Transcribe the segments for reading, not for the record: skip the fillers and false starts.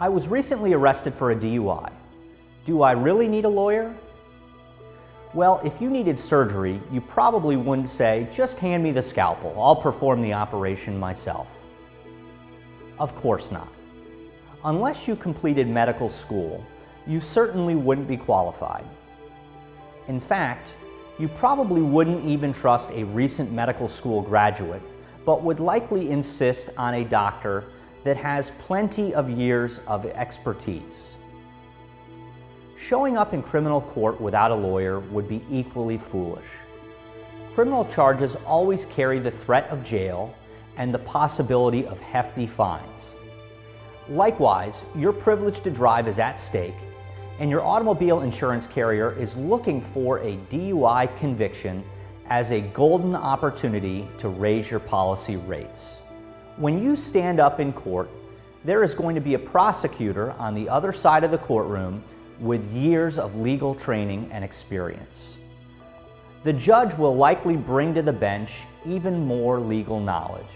I was recently arrested for a DUI. Do I really need a lawyer? Well, if you needed surgery, you probably wouldn't say, just hand me the scalpel, I'll perform the operation myself. Of course not. Unless you completed medical school, you certainly wouldn't be qualified. In fact, you probably wouldn't even trust a recent medical school graduate, but would likely insist on a doctor that has plenty of years of expertise. Showing up in criminal court without a lawyer would be equally foolish. Criminal charges always carry the threat of jail and the possibility of hefty fines. Likewise, your privilege to drive is at stake, and your automobile insurance carrier is looking for a DUI conviction as a golden opportunity to raise your policy rates. When you stand up in court, there is going to be a prosecutor on the other side of the courtroom with years of legal training and experience. The judge will likely bring to the bench even more legal knowledge.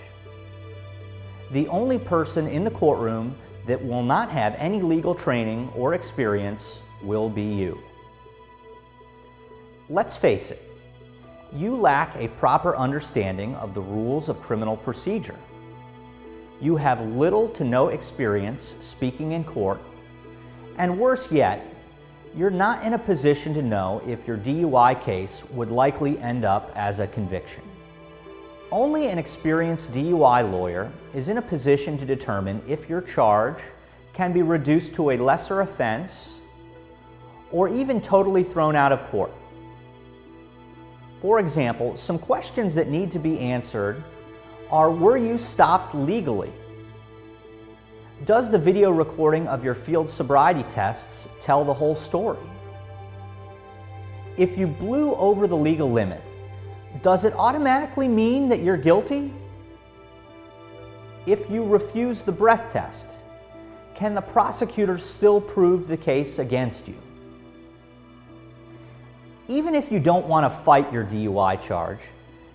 The only person in the courtroom that will not have any legal training or experience will be you. Let's face it, you lack a proper understanding of the rules of criminal procedure. You have little to no experience speaking in court, and worse yet, you're not in a position to know if your DUI case would likely end up as a conviction. Only an experienced DUI lawyer is in a position to determine if your charge can be reduced to a lesser offense or even totally thrown out of court. For example, some questions that need to be answered are: were you stopped legally? Does the video recording of your field sobriety tests tell the whole story? If you blew over the legal limit, does it automatically mean that you're guilty? If you refuse the breath test, can the prosecutor still prove the case against you? Even if you don't want to fight your DUI charge,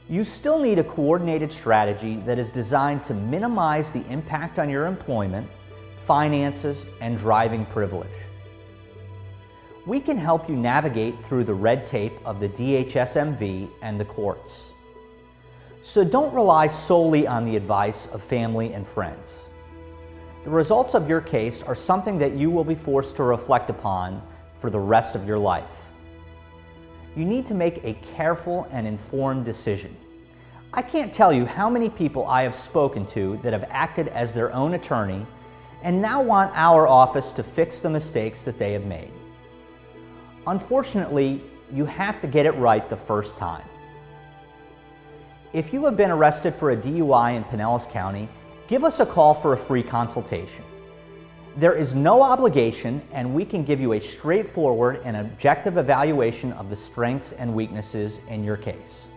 you still need a coordinated strategy that is designed to minimize the impact on your employment, finances, and driving privilege. We can help you navigate through the red tape of the DHSMV and the courts. So don't rely solely on the advice of family and friends. The results of your case are something that you will be forced to reflect upon for the rest of your life. You need to make a careful and informed decision. I can't tell you how many people I have spoken to that have acted as their own attorney and now want our office to fix the mistakes that they have made. Unfortunately, you have to get it right the first time. If you have been arrested for a DUI in Pinellas County, give us a call for a free consultation. There is no obligation, and we can give you a straightforward and objective evaluation of the strengths and weaknesses in your case.